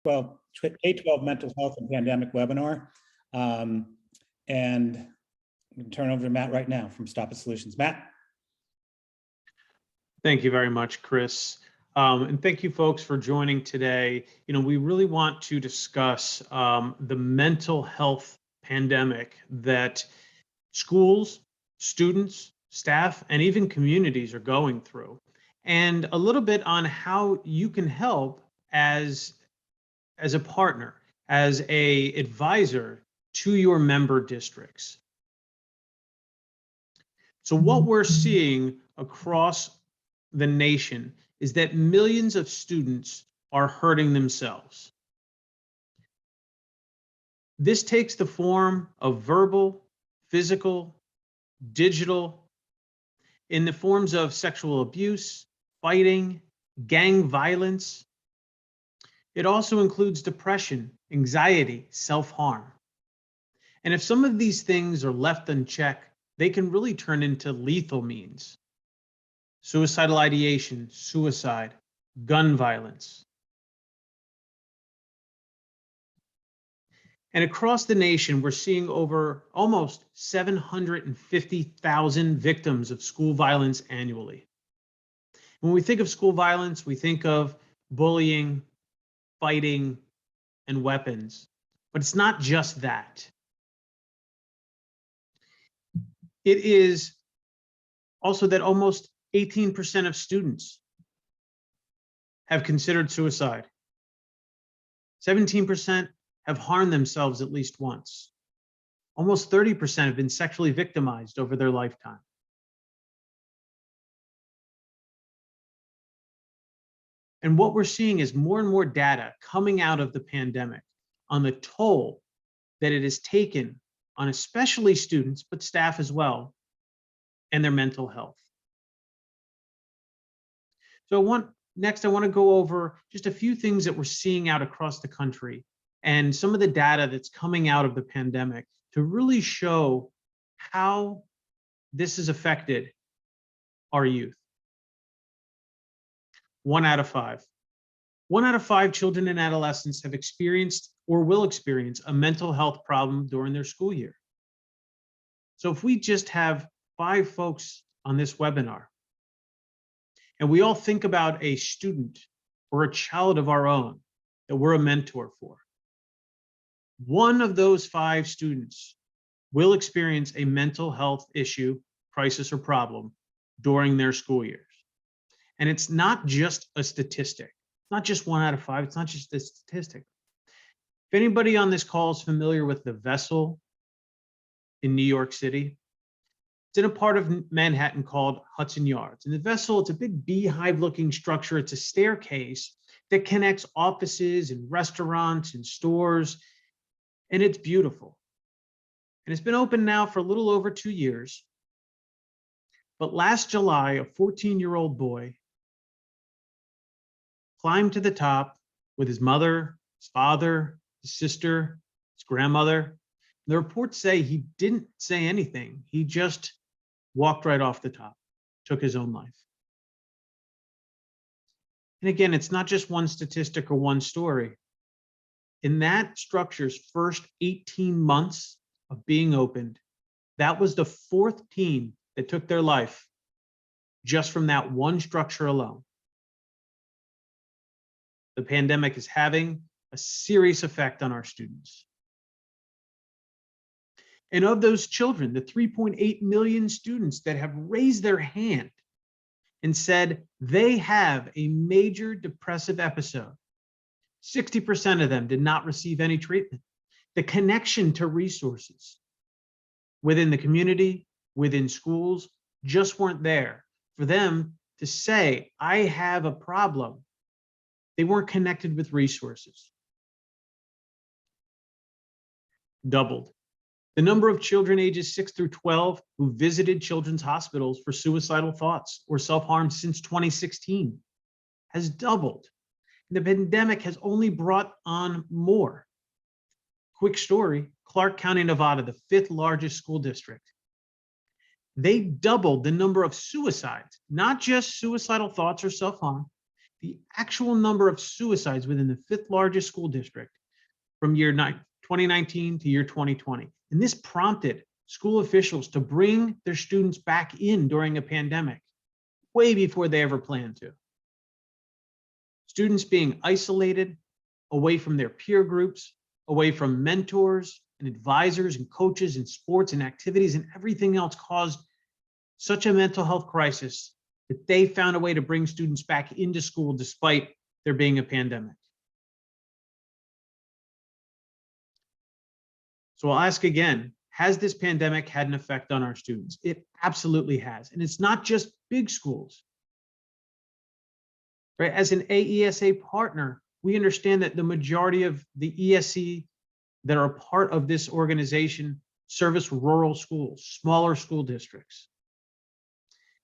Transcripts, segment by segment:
K12 mental health and pandemic webinar. And I'm going to turn over to Matt right now from STOPit Solutions. Matt. Thank you very much, Chris. And thank you folks for joining today. We really want to discuss the mental health pandemic that schools, students, staff, and even communities are going through, and a little bit on how you can help as a partner, as a advisor to your member districts. So what we're seeing across the nation is that millions of students are hurting themselves. This takes the form of verbal, physical, digital, in the forms of sexual abuse, fighting, gang violence. It also includes depression, anxiety, self-harm. And if some of these things are left unchecked, they can really turn into lethal means. Suicidal ideation, suicide, gun violence. And across the nation, we're seeing over almost 750,000 victims of school violence annually. When we think of school violence, we think of bullying, fighting, and weapons. But it's not just that. It is also that almost 18% of students have considered suicide. 17% have harmed themselves at least once. Almost 30% have been sexually victimized over their lifetime. And what we're seeing is more and more data coming out of the pandemic on the toll that it has taken on especially students, but staff as well, and their mental health. So next, I want to go over just a few things that we're seeing out across the country and some of the data that's coming out of the pandemic to really show how this has affected our youth. 1 out of 5. 1 out of 5 children and adolescents have experienced or will experience a mental health problem during their school year. So if we just have 5 folks on this webinar, and we all think about a student or a child of our own that we're a mentor for, 1 of those 5 students will experience a mental health issue, crisis, or problem during their school years. And it's not just a statistic, not just 1 out of 5, it's not just a statistic. If anybody on this call is familiar with the Vessel in New York City, it's in a part of Manhattan called Hudson Yards. And the Vessel, it's a big beehive-looking structure. It's a staircase that connects offices and restaurants and stores, and it's beautiful. And it's been open now for a little over 2 years. But last July, a 14-year-old boy climbed to the top with his mother, his father, his sister, his grandmother. The reports say he didn't say anything. He just walked right off the top, took his own life. And again, it's not just one statistic or one story. In that structure's first 18 months of being opened, that was the 4th teen that took their life just from that one structure alone. The pandemic is having a serious effect on our students. And of those children, the 3.8 million students that have raised their hand and said they have a major depressive episode, 60% of them did not receive any treatment. The connection to resources within the community, within schools, just weren't there for them to say, I have a problem. They weren't connected with resources. Doubled. The number of children ages 6 through 12 who visited children's hospitals for suicidal thoughts or self-harm since 2016 has doubled. The pandemic has only brought on more. Quick story, Clark County, Nevada, the 5th largest school district. They doubled the number of suicides, not just suicidal thoughts or self-harm. the actual number of suicides within the 5th largest school district from year 2019 to year 2020. And this prompted school officials to bring their students back in during a pandemic, way before they ever planned to. Students being isolated, away from their peer groups, away from mentors and advisors and coaches and sports and activities and everything else caused such a mental health crisis that they found a way to bring students back into school despite there being a pandemic. So I'll ask again, has this pandemic had an effect on our students? It absolutely has. And it's not just big schools. Right? As an AESA partner, we understand that the majority of the ESC that are a part of this organization service rural schools, smaller school districts.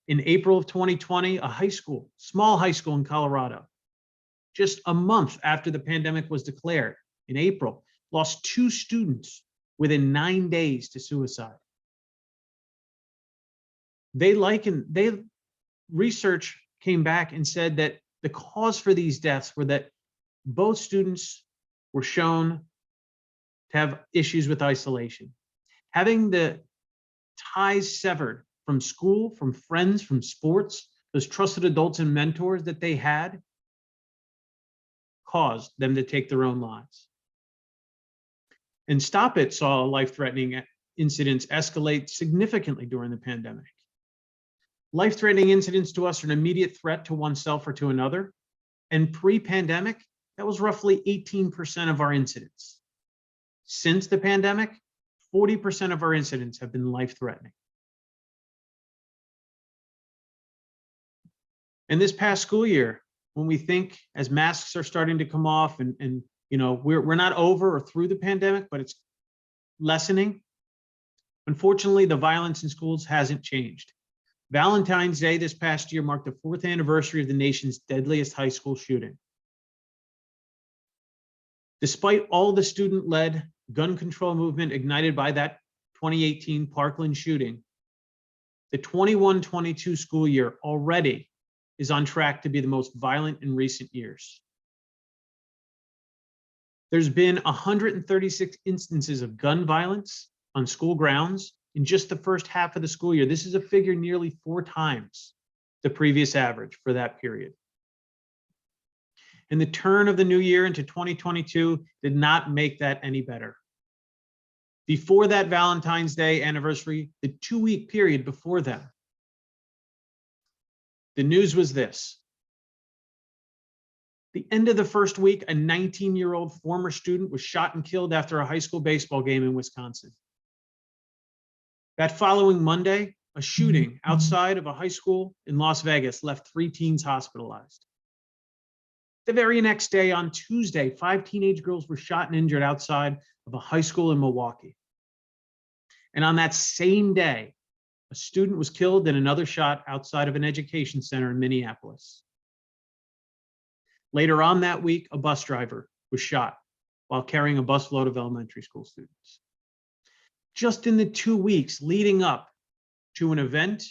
In April of 2020, a high school, small high school in Colorado, just a month after the pandemic was declared, in April, lost 2 students within 9 days to suicide. Research came back and said that the cause for these deaths were that both students were shown to have issues with isolation. Having the ties severed from school, from friends, from sports, those trusted adults and mentors that they had, caused them to take their own lives. And STOPit saw life-threatening incidents escalate significantly during the pandemic. Life-threatening incidents to us are an immediate threat to oneself or to another. And pre-pandemic, that was roughly 18% of our incidents. Since the pandemic, 40% of our incidents have been life-threatening. And this past school year, when we think as masks are starting to come off and you know, we're not over or through the pandemic, but it's lessening. Unfortunately, the violence in schools hasn't changed. Valentine's Day this past year marked the 4th anniversary of the nation's deadliest high school shooting. Despite all the student-led gun control movement ignited by that 2018 Parkland shooting, the 21-22 school year already is on track to be the most violent in recent years. There's been 136 instances of gun violence on school grounds in just the first half of the school year. This is a figure nearly 4 times the previous average for that period. And the turn of the new year into 2022 did not make that any better. Before that Valentine's Day anniversary, the 2-week period before that, the news was this. The end of the first week, a 19-year-old former student was shot and killed after a high school baseball game in Wisconsin. That following Monday, a shooting outside of a high school in Las Vegas left 3 teens hospitalized. The very next day, on Tuesday, 5 teenage girls were shot and injured outside of a high school in Milwaukee. And on that same day, a student was killed and another shot outside of an education center in Minneapolis. Later on that week, a bus driver was shot while carrying a busload of elementary school students. Just in the 2 weeks leading up to an event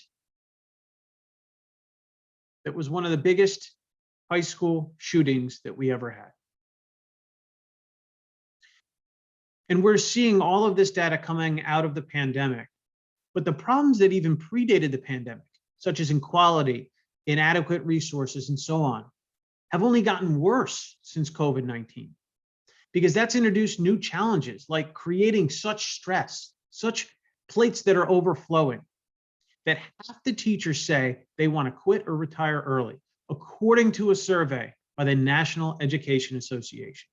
that was one of the biggest high school shootings that we ever had. And we're seeing all of this data coming out of the pandemic. But the problems that even predated the pandemic, such as inequality, inadequate resources, and so on, have only gotten worse since COVID-19, because that's introduced new challenges like creating such stress, such plates that are overflowing, that half the teachers say they want to quit or retire early, according to a survey by the National Education Association.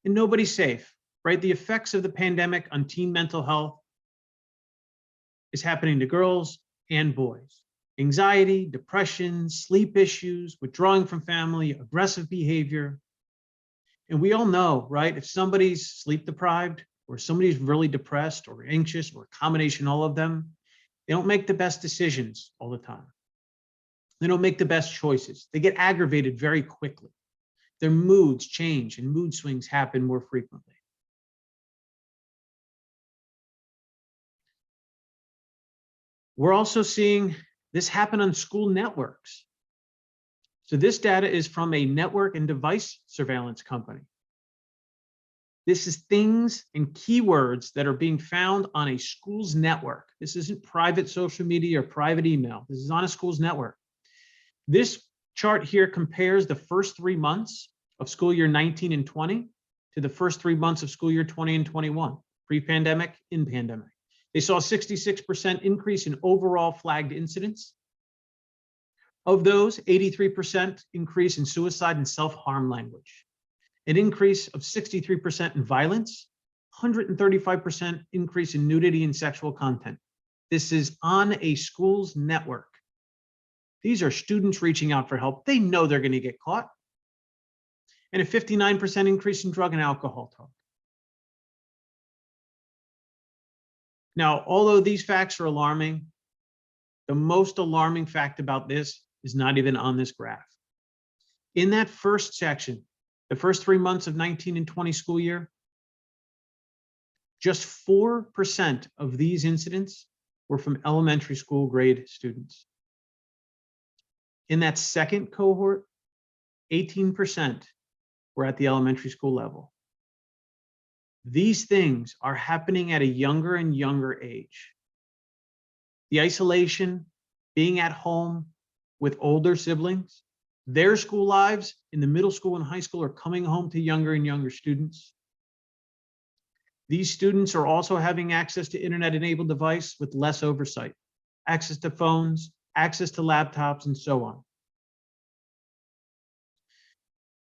And nobody's safe, right? The effects of the pandemic on teen mental health is happening to girls and boys. Anxiety, depression, sleep issues, withdrawing from family, aggressive behavior. And we all know, right? If somebody's sleep deprived or somebody's really depressed or anxious or a combination of all of them, they don't make the best decisions all the time. They don't make the best choices. They get aggravated very quickly. Their moods change and mood swings happen more frequently. We're also seeing this happen on school networks. So this data is from a network and device surveillance company. This is things and keywords that are being found on a school's network. This isn't private social media or private email. This is on a school's network. This chart here compares the first 3 months of school year 19 and 20 to the first 3 months of school year 20 and 21, pre-pandemic, in pandemic. They saw a 66% increase in overall flagged incidents. Of those, 83% increase in suicide and self-harm language, an increase of 63% in violence, 135% increase in nudity and sexual content. This is on a school's network. These are students reaching out for help. They know they're going to get caught. And a 59% increase in drug and alcohol talk. Now, although these facts are alarming, the most alarming fact about this is not even on this graph. In that first section, the first 3 months of 19 and 20 school year, just 4% of these incidents were from elementary school grade students. In that second cohort, 18% were at the elementary school level. These things are happening at a younger and younger age. The isolation, being at home with older siblings, their school lives in the middle school and high school are coming home to younger and younger students. These students are also having access to internet-enabled device with less oversight, access to phones, access to laptops, and so on.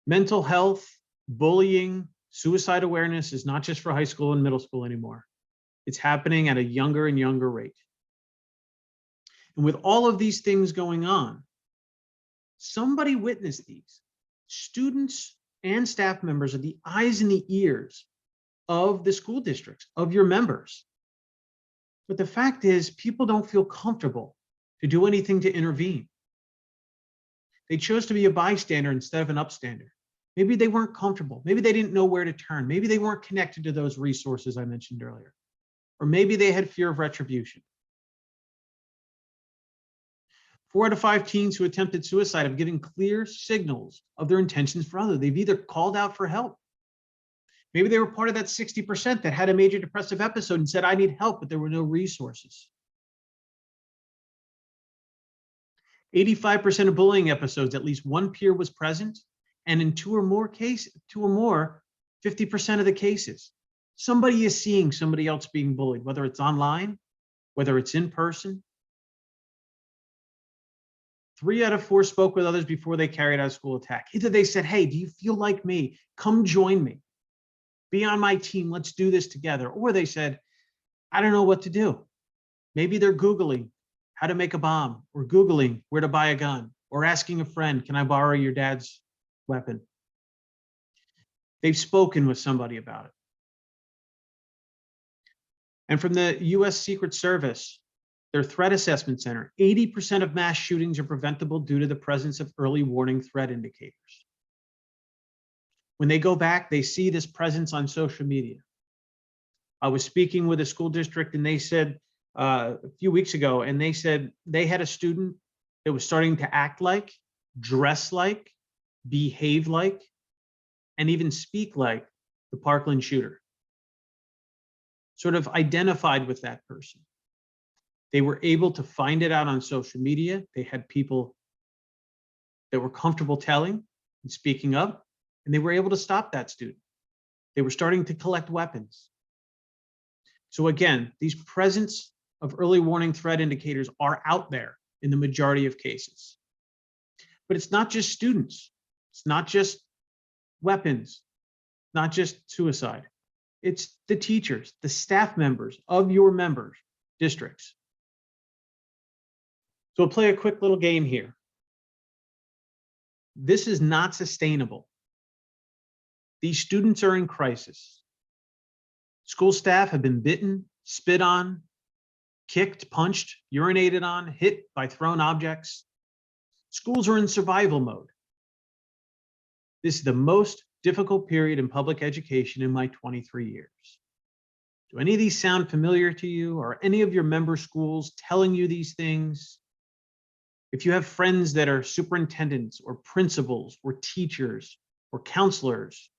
Mental health, bullying, suicide awareness is not just for high school and middle school anymore. It's happening at a younger and younger rate. And with all of these things going on, somebody witnessed these. Students and staff members are the eyes and the ears of the school districts, of your members. But the fact is, people don't feel comfortable to do anything to intervene. They chose to be a bystander instead of an upstander. Maybe they weren't comfortable. Maybe they didn't know where to turn. Maybe they weren't connected to those resources I mentioned earlier. Or maybe they had fear of retribution. 4 out of 5 teens who attempted suicide have given clear signals of their intentions for others. They've either called out for help. Maybe they were part of that 60% that had a major depressive episode and said, I need help, but there were no resources. 85% of bullying episodes, at least one peer was present. And in 2 or more cases, 50% of the cases, somebody is seeing somebody else being bullied, whether it's online, whether it's in person. 3 out of 4 spoke with others before they carried out a school attack. Either they said, hey, do you feel like me? Come join me. Be on my team. Let's do this together. Or they said, I don't know what to do. Maybe they're Googling how to make a bomb, or Googling where to buy a gun, or asking a friend, can I borrow your dad's weapon? They've spoken with somebody about it. And from the US Secret Service, their threat assessment center, 80% of mass shootings are preventable due to the presence of early warning threat indicators. When they go back, they see this presence on social media. I was speaking with a school district and they said a few weeks ago, and they said they had a student that was starting to act like, dress like, behave like, and even speak like the Parkland shooter. Sort of identified with that person. They were able to find it out on social media. They had people that were comfortable telling and speaking up, and they were able to stop that student. They were starting to collect weapons. So again, these presence of early warning threat indicators are out there in the majority of cases. But it's not just students. It's not just weapons, not just suicide. It's the teachers, the staff members of your members' districts. So we'll play a quick little game here. This is not sustainable. These students are in crisis. School staff have been bitten, spit on, kicked, punched, urinated on, hit by thrown objects. Schools are in survival mode. This is the most difficult period in public education in my 23 years. Do any of these sound familiar to you? Are any of your member schools telling you these things? If you have friends that are superintendents or principals or teachers or counselors,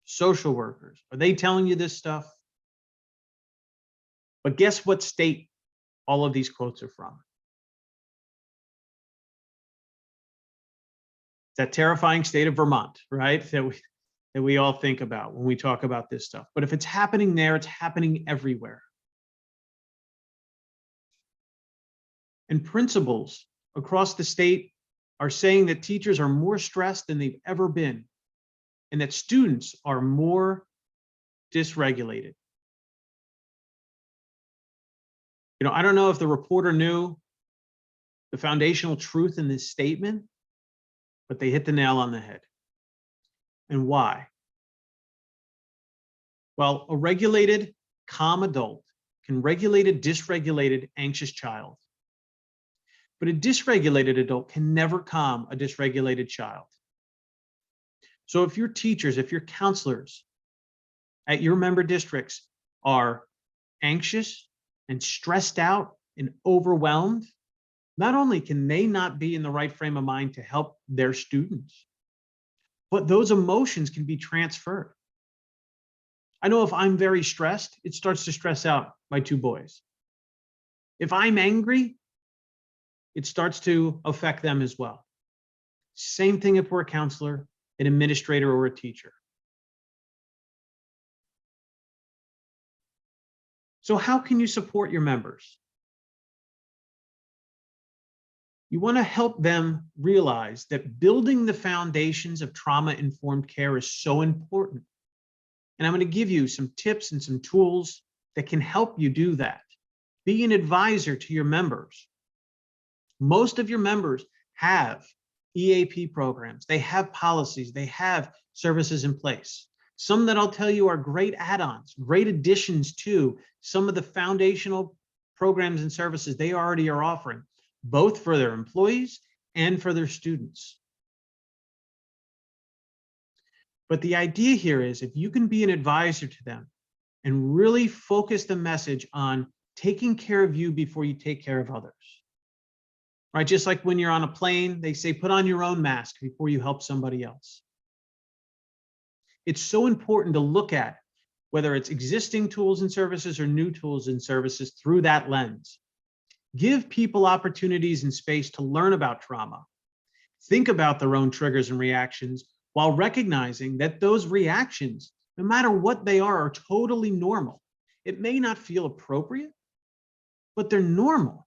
social workers, are they telling you this stuff? But guess what state all of these quotes are from? It's that terrifying state of Vermont, right? That we all think about when we talk about this stuff. But if it's happening there, it's happening everywhere. And principals across the state are saying that teachers are more stressed than they've ever been, and that students are more dysregulated. You know, I don't know if the reporter knew the foundational truth in this statement, but they hit the nail on the head. And why? Well, a regulated, calm adult can regulate a dysregulated, anxious child. But a dysregulated adult can never calm a dysregulated child. So if your teachers, if your counselors at your member districts are anxious and stressed out and overwhelmed, not only can they not be in the right frame of mind to help their students, but those emotions can be transferred. I know if I'm very stressed, it starts to stress out my two boys. If I'm angry, it starts to affect them as well. Same thing if we're a counselor, an administrator, or a teacher. So how can you support your members? You want to help them realize that building the foundations of trauma-informed care is so important. And I'm going to give you some tips and some tools that can help you do that. Be an advisor to your members. Most of your members have EAP programs. They have policies. They have services in place. Some that I'll tell you are great add-ons, great additions to some of the foundational programs and services they already are offering, both for their employees and for their students. But the idea here is if you can be an advisor to them and really focus the message on taking care of you before you take care of others. Right? Just like when you're on a plane, they say, put on your own mask before you help somebody else. It's so important to look at whether it's existing tools and services or new tools and services through that lens. Give people opportunities and space to learn about trauma. Think about their own triggers and reactions while recognizing that those reactions, no matter what they are totally normal. It may not feel appropriate, but they're normal.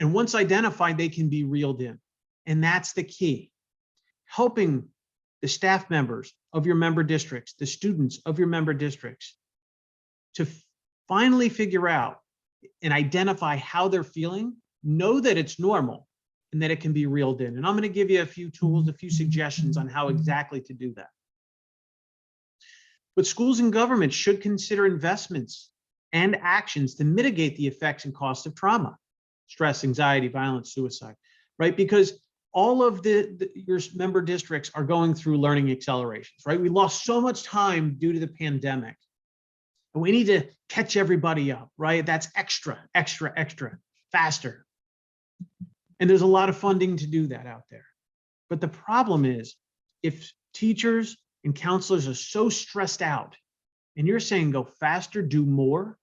And once identified, they can be reeled in. And that's the key. Helping the staff members of your member districts, the students of your member districts, to finally figure out and identify how they're feeling, know that it's normal, and that it can be reeled in. And I'm going to give you a few tools, a few suggestions on how exactly to do that. But schools and governments should consider investments and actions to mitigate the effects and costs of trauma, stress, anxiety, violence, suicide, right? Because all of your member districts are going through learning accelerations, right? We lost so much time due to the pandemic. And we need to catch everybody up, right? That's extra, faster. And there's a lot of funding to do that out there. But the problem is, if teachers and counselors are so stressed out and you're saying go faster, do more,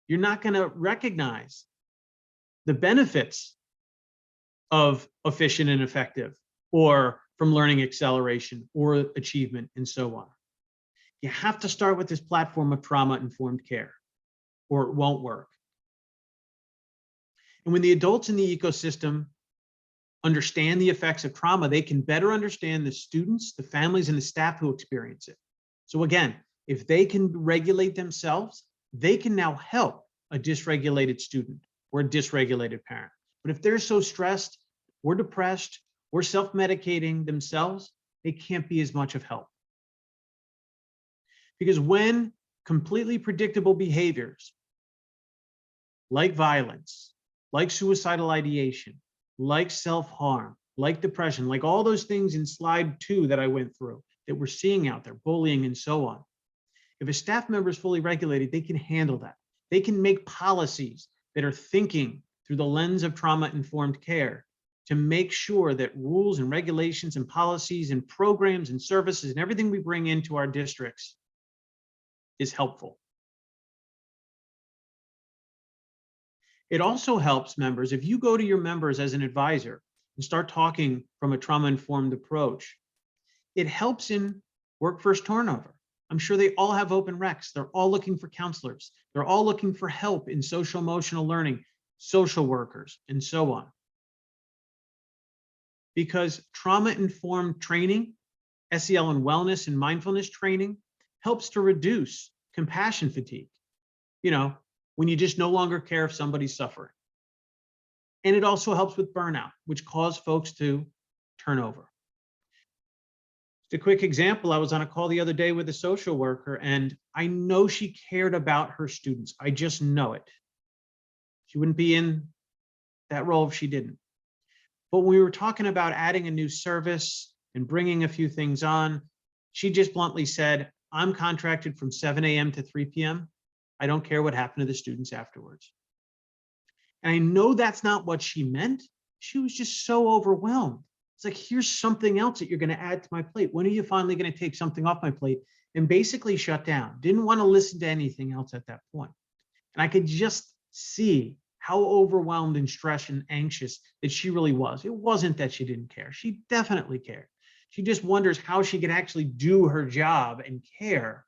you're not going to recognize the benefits of efficient and effective, or from learning acceleration or achievement, and so on. You have to start with this platform of trauma-informed care, or it won't work. And when the adults in the ecosystem understand the effects of trauma, they can better understand the students, the families, and the staff who experience it. So again, if they can regulate themselves, they can now help a dysregulated student or a dysregulated parent. But if they're so stressed or depressed or self-medicating themselves, they can't be as much of help. Because when completely predictable behaviors like violence, like suicidal ideation, like self-harm, like depression, like all those things in slide 2 that I went through that we're seeing out there, bullying and so on. If a staff member is fully regulated, they can handle that. They can make policies that are thinking through the lens of trauma-informed care to make sure that rules and regulations and policies and programs and services and everything we bring into our districts is helpful. It also helps members, if you go to your members as an advisor and start talking from a trauma-informed approach, it helps in workforce turnover. I'm sure they all have open recs. They're all looking for counselors. They're all looking for help in social emotional learning, social workers, and so on. Because trauma-informed training, SEL and wellness and mindfulness training helps to reduce compassion fatigue. You know, when you just no longer care if somebody's suffering. And it also helps with burnout, which causes folks to turn over. Just a quick example, I was on a call the other day with a social worker, and I know she cared about her students. I just know it. She wouldn't be in that role if she didn't. But when we were talking about adding a new service and bringing a few things on, she just bluntly said, I'm contracted from 7 a.m. to 3 p.m. I don't care what happened to the students afterwards. And I know that's not what she meant. She was just so overwhelmed. It's like, here's something else that you're going to add to my plate. When are you finally going to take something off my plate? And basically shut down. Didn't want to listen to anything else at that point. And I could just see how overwhelmed and stressed and anxious that she really was. It wasn't that she didn't care. She definitely cared. She just wonders how she could actually do her job and care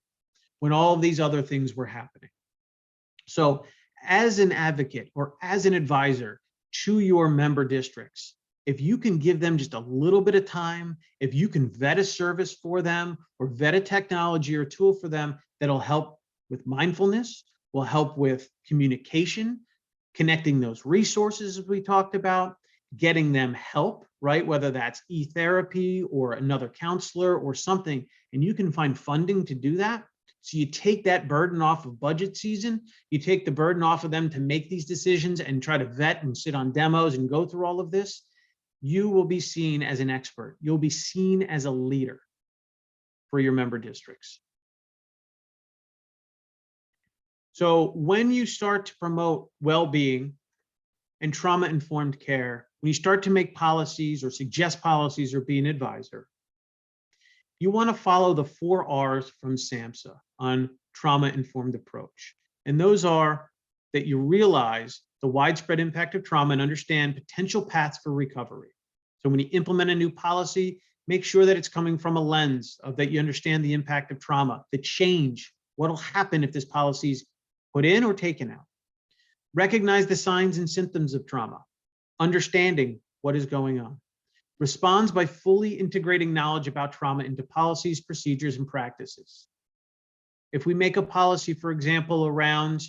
when all of these other things were happening. So as an advocate or as an advisor to your member districts, if you can give them just a little bit of time, if you can vet a service for them or vet a technology or tool for them that'll help with mindfulness, will help with communication, connecting those resources as we talked about, getting them help, right? Whether that's e-therapy or another counselor or something, and you can find funding to do that. So you take that burden off of budget season, you take the burden off of them to make these decisions and try to vet and sit on demos and go through all of this. You will be seen as an expert. You'll be seen as a leader for your member districts. So when you start to promote well-being and trauma-informed care, when you start to make policies or suggest policies or be an advisor, you want to follow the 4 R's from SAMHSA on trauma-informed approach. And those are that you realize the widespread impact of trauma and understand potential paths for recovery. So when you implement a new policy, make sure that it's coming from a lens of that you understand the impact of trauma, the change, what will happen if this policy is put in or taken out. Recognize the signs and symptoms of trauma, understanding what is going on. Responds by fully integrating knowledge about trauma into policies, procedures, and practices. If we make a policy, for example, around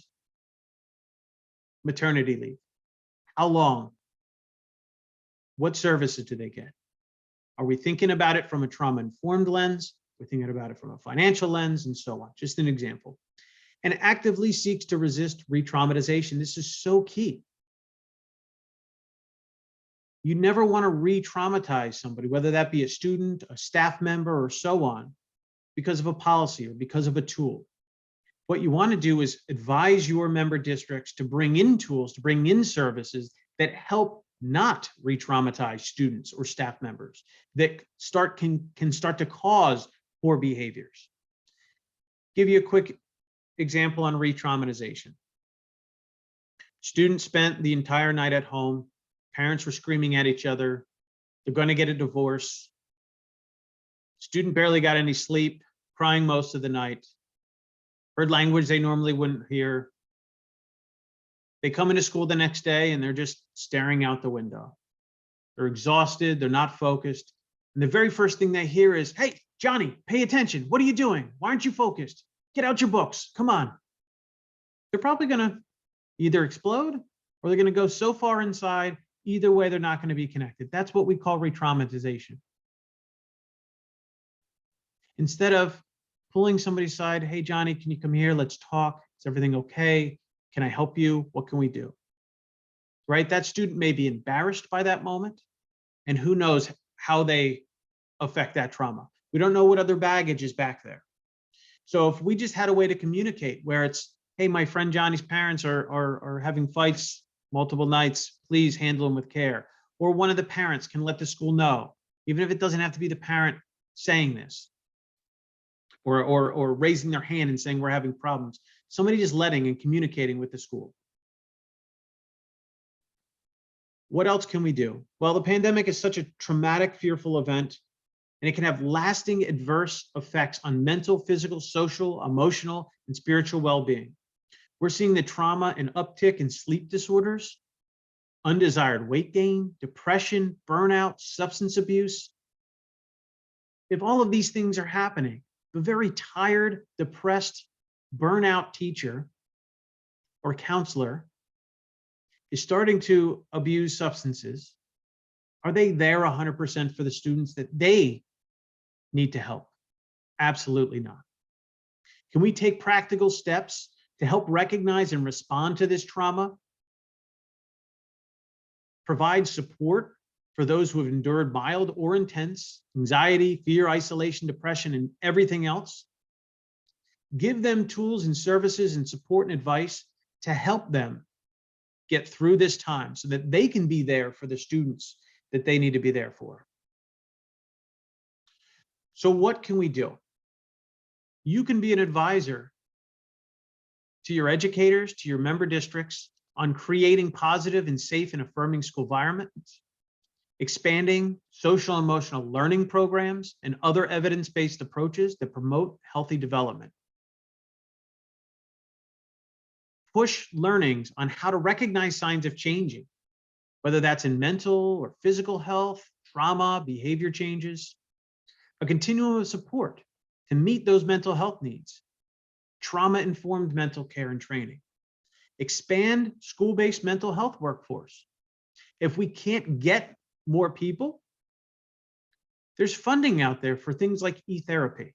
maternity leave, how long? What services do they get? Are we thinking about it from a trauma-informed lens? We're thinking about it from a financial lens and so on, just an example. And actively seeks to resist re-traumatization. This is so key. You never want to re-traumatize somebody, whether that be a student, a staff member, or so on, because of a policy or because of a tool. What you want to do is advise your member districts to bring in tools, to bring in services that help not re-traumatize students or staff members, that can start to cause poor behaviors. Give you a quick example on re-traumatization. Students spent the entire night at home. Parents were screaming at each other. They're going to get a divorce. Student barely got any sleep, crying most of the night. Heard language they normally wouldn't hear. They come into school the next day and they're just staring out the window. They're exhausted. They're not focused. And the very first thing they hear is, "Hey, Johnny, pay attention. What are you doing? Why aren't you focused? Get out your books. Come on." They're probably going to either explode or they're going to go so far inside. Either way, they're not going to be connected. That's what we call re-traumatization. Instead of pulling somebody aside, "Hey, Johnny, can you come here? Let's talk. Is everything okay? Can I help you? What can we do?" Right? That student may be embarrassed by that moment, and who knows how they affect that trauma. We don't know what other baggage is back there. So if we just had a way to communicate where it's, "Hey, my friend Johnny's parents are having fights multiple nights, please handle them with care. Or one of the parents can let the school know, even if it doesn't have to be the parent saying this or raising their hand and saying we're having problems. Somebody just letting and communicating with the school. What else can we do? Well, the pandemic is such a traumatic, fearful event, and it can have lasting adverse effects on mental, physical, social, emotional, and spiritual well-being. We're seeing the trauma and uptick in sleep disorders, undesired weight gain, depression, burnout, substance abuse. If all of these things are happening, a very tired, depressed, burnout teacher or counselor is starting to abuse substances. Are they there 100% for the students that they need to help? Absolutely not. Can we take practical steps to help recognize and respond to this trauma? Provide support for those who have endured mild or intense anxiety, fear, isolation, depression, and everything else. Give them tools and services and support and advice to help them get through this time so that they can be there for the students that they need to be there for. So what can we do? You can be an advisor to your educators, to your member districts on creating positive and safe and affirming school environments, expanding social and emotional learning programs and other evidence-based approaches that promote healthy development. Push learnings on how to recognize signs of changing, whether that's in mental or physical health, trauma, behavior changes, a continuum of support to meet those mental health needs, trauma-informed mental care and training, expand school-based mental health workforce. If we can't get more people, there's funding out there for things like e-therapy,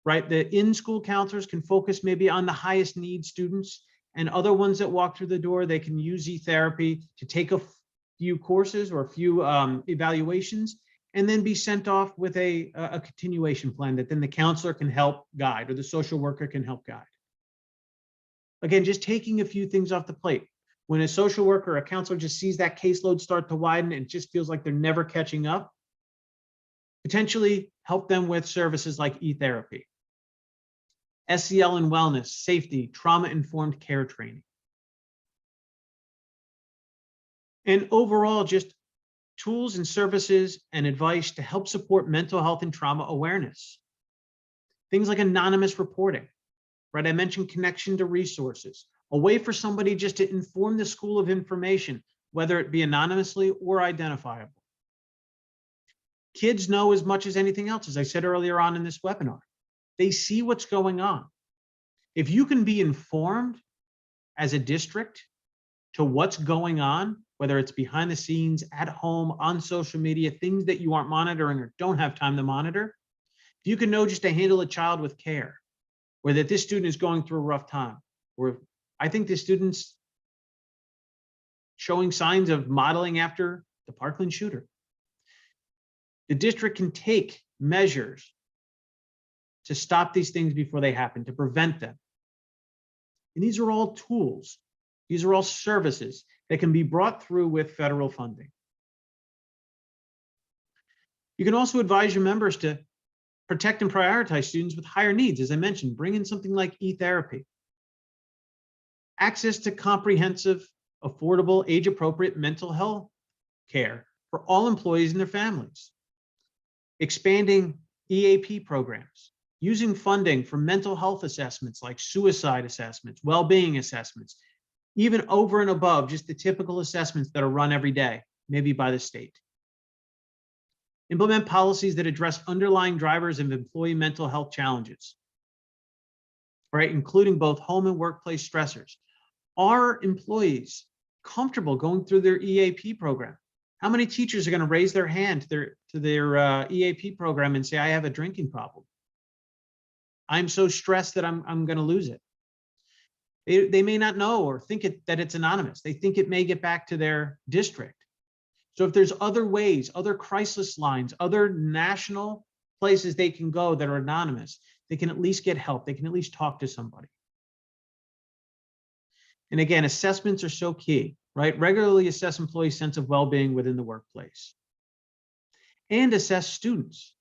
right? The in-school counselors can focus maybe on the highest need students, and other ones that walk through the door, they can use e-therapy to take a few courses or a few evaluations and then be sent off with a continuation plan that then the counselor can help guide or the social worker can help guide. Again, just taking a few things off the plate. When a social worker or a counselor just sees that caseload start to widen and it just feels like they're never catching up, potentially help them with services like e-therapy, SEL and wellness, safety, trauma-informed care training. And overall, just tools and services and advice to help support mental health and trauma awareness. Things like anonymous reporting, right? I mentioned connection to resources, a way for somebody just to inform the school of information, whether it be anonymously or identifiable. Kids know as much as anything else, as I said earlier on in this webinar. They see what's going on. If you can be informed as a district to what's going on, whether it's behind the scenes, at home, on social media, things that you aren't monitoring or don't have time to monitor, if you can know just to handle a child with care, or that this student is going through a rough time, or I think the student's showing signs of modeling after the Parkland shooter. The district can take measures to stop these things before they happen, to prevent them. And these are all tools. These are all services that can be brought through with federal funding. You can also advise your members to protect and prioritize students with higher needs. As I mentioned, bring in something like e-therapy. Access to comprehensive, affordable, age-appropriate mental health care for all employees and their families. Expanding EAP programs, using funding for mental health assessments like suicide assessments, well-being assessments, even over and above just the typical assessments that are run every day, maybe by the state. Implement policies that address underlying drivers of employee mental health challenges, right? Including both home and workplace stressors. Are employees comfortable going through their EAP program? How many teachers are going to raise their hand to their EAP program and say, I have a drinking problem? I'm so stressed that I'm going to lose it. They may not know or think that it's anonymous. They think it may get back to their district. So if there's other ways, other crisis lines, other national places they can go that are anonymous, they can at least get help. They can at least talk to somebody. And again, assessments are so key, right? Regularly assess employees' sense of well-being within the workplace. And assess students.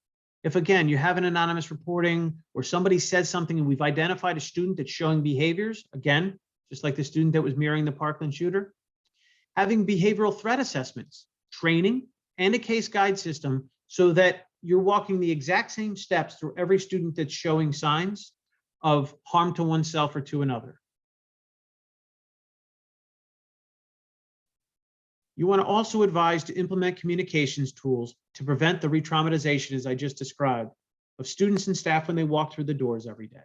If again, you have an anonymous reporting or somebody says something and we've identified a student that's showing behaviors, again, just like the student that was mirroring the Parkland shooter, having behavioral threat assessments, training, and a case guide system so that you're walking the exact same steps through every student that's showing signs of harm to oneself or to another. You want to also advise to implement communications tools to prevent the re-traumatization, as I just described, of students and staff when they walk through the doors every day.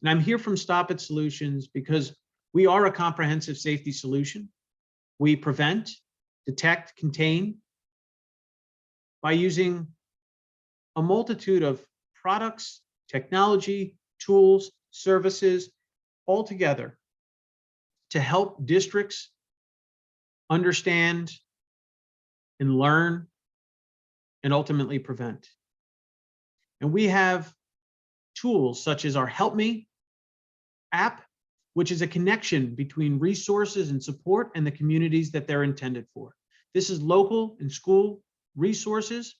And I'm here from STOPit Solutions because we are a comprehensive safety solution. We prevent, detect, contain by using a multitude of products, technology, tools, services, all together to help districts understand and learn and ultimately prevent. And we have tools such as our Help Me app, which is a connection between resources and support and the communities that they're intended for. This is local and school resources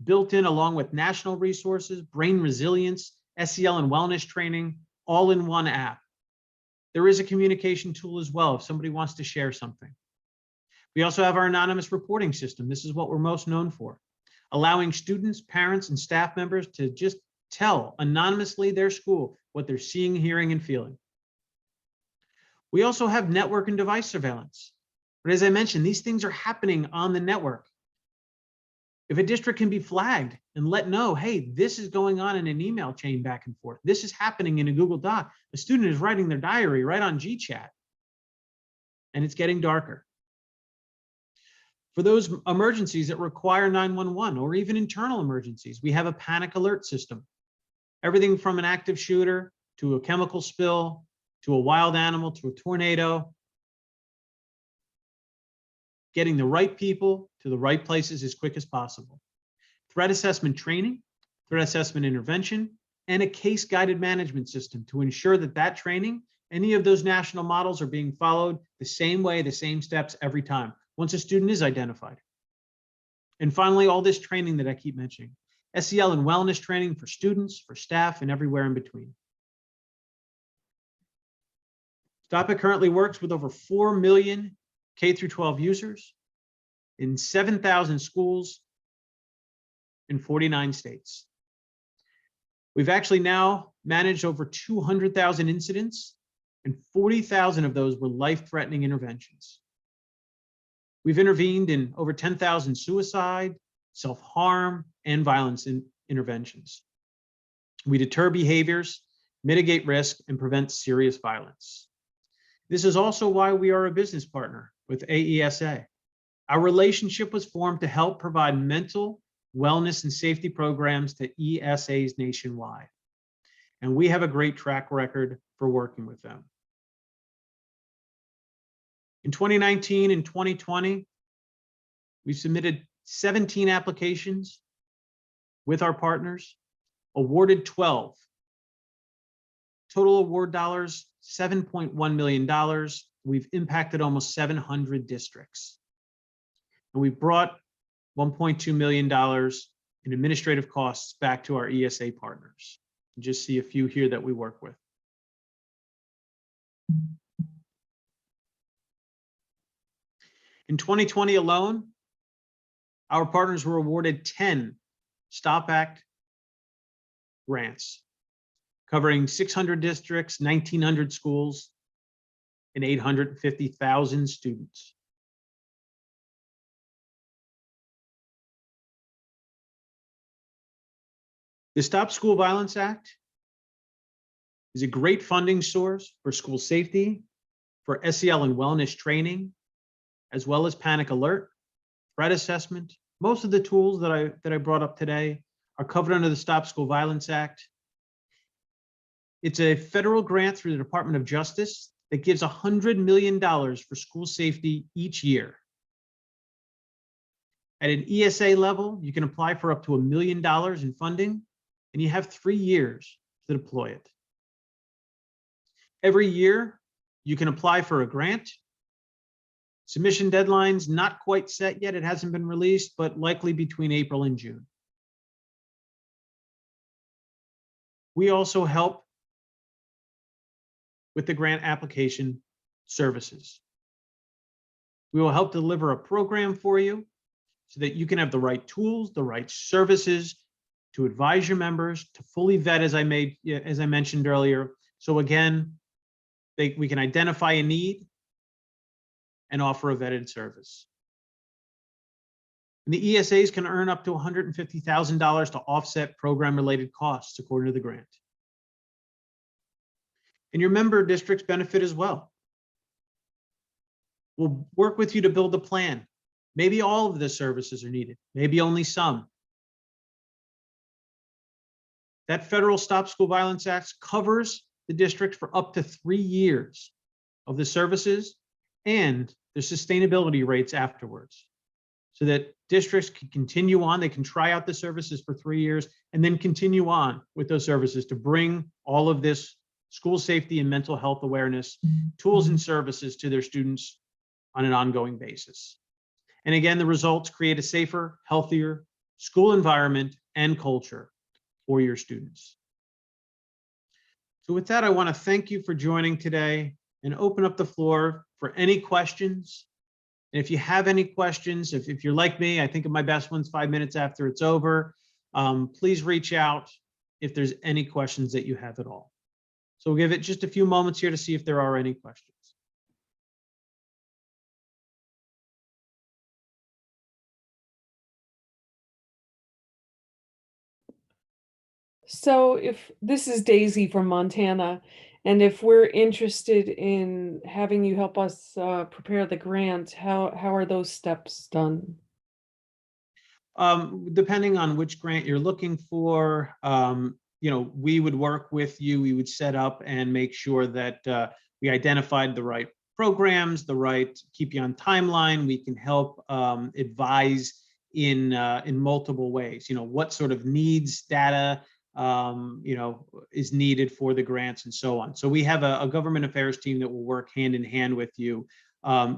built in along with national resources, brain resilience, SEL and wellness training, all in one app. There is a communication tool as well if somebody wants to share something. We also have our anonymous reporting system. This is what we're most known for, allowing students, parents, and staff members to just tell anonymously their school what they're seeing, hearing, and feeling. We also have network and device surveillance. But as I mentioned, these things are happening on the network. If a district can be flagged and let know, hey, this is going on in an email chain back and forth. This is happening in a Google Doc. A student is writing their diary right on GChat, and it's getting darker. For those emergencies that require 911 or even internal emergencies, we have a panic alert system. Everything from an active shooter to a chemical spill, to a wild animal, to a tornado. Getting the right people to the right places as quick as possible. Threat assessment training, threat assessment intervention, and a case guided management system to ensure that that training, any of those national models are being followed the same way, the same steps every time, once a student is identified. And finally, all this training that I keep mentioning, SEL and wellness training for students, for staff, and everywhere in between. STOPit currently works with over 4 million K-12 users in 7,000 schools in 49 states. We've actually now managed over 200,000 incidents, and 40,000 of those were life-threatening interventions. We've intervened in over 10,000 suicide, self-harm, and violence interventions. We deter behaviors, mitigate risk, and prevent serious violence. This is also why we are a business partner with AESA. Our relationship was formed to help provide mental wellness and safety programs to ESAs nationwide. And we have a great track record for working with them. In 2019 and 2020, we submitted 17 applications with our partners, awarded 12. Total award dollars, $7.1 million. We've impacted almost 700 districts. And we've brought $1.2 million in administrative costs back to our ESA partners. You just see a few here that we work with. In 2020 alone, our partners were awarded 10 STOP Act grants, covering 600 districts, 1,900 schools, and 850,000 students. The Stop School Violence Act is a great funding source for school safety, for SEL and wellness training, as well as panic alert, threat assessment. Most of the tools that I brought up today are covered under the Stop School Violence Act. It's a federal grant through the Department of Justice that gives $100 million for school safety each year. At an ESA level, you can apply for up to $1 million in funding, and you have 3 years to deploy it. Every year, you can apply for a grant. Submission deadline's not quite set yet. It hasn't been released, but likely between April and June. We also help with the grant application services. We will help deliver a program for you so that you can have the right tools, the right services to advise your members, to fully vet, as I mentioned earlier. So again, we can identify a need and offer a vetted service. And the ESAs can earn up to $150,000 to offset program-related costs, according to the grant. And your member districts benefit as well. We'll work with you to build a plan. Maybe all of the services are needed, maybe only some. That federal Stop School Violence Act covers the district for up to 3 years of the services and the sustainability rates afterwards, so that districts can continue on. They can try out the services for 3 years and then continue on with those services to bring all of this school safety and mental health awareness tools and services to their students on an ongoing basis. And again, the results create a safer, healthier school environment and culture for your students. So with that, I want to thank you for joining today and open up the floor for any questions. And if you have any questions, if you're like me, I think of my best ones 5 minutes after it's over, please reach out if there's any questions that you have at all. So we'll give it just a few moments here to see if there are any questions. So if this is Daisy from Montana, and if we're interested in having you help us prepare the grant, how are those steps done? Depending on which grant you're looking for, we would work with you. We would set up and make sure that we identified the right programs, keep you on timeline. We can help advise in multiple ways. What sort of needs, data, is needed for the grants and so on. So we have a government affairs team that will work hand in hand with you,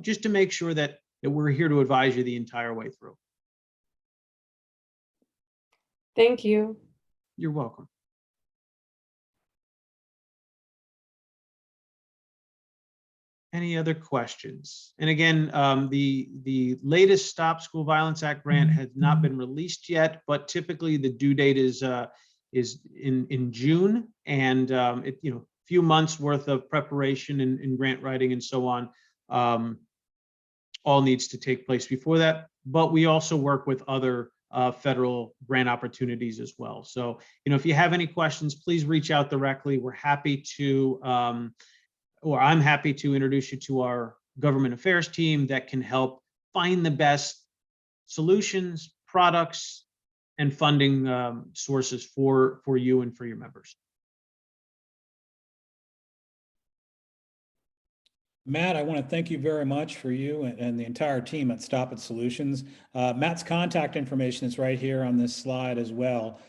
just to make sure that we're here to advise you the entire way through. Thank you. You're welcome. Any other questions? And again, the latest Stop School Violence Act grant has not been released yet, but typically the due date is in June, and few months worth of preparation and grant writing and so on all needs to take place before that. But we also work with other federal grant opportunities as well. So, if you have any questions, please reach out directly. We're happy to, or I'm happy to introduce you to our government affairs team that can help find the best solutions, products, and funding sources for you and for your members. Matt, I want to thank you very much for you and the entire team at STOPit Solutions. Matt's contact information is right here on this slide as well.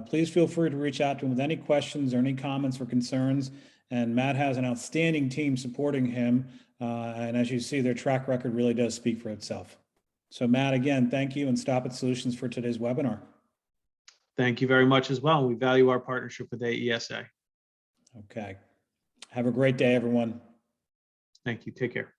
Please feel free to reach out to him with any questions or any comments or concerns. And Matt has an outstanding team supporting him. And as you see, their track record really does speak for itself. So Matt, again, thank you, and STOPit Solutions for today's webinar. Thank you very much as well. We value our partnership with AESA. Okay. Have a great day, everyone. Thank you. Take care.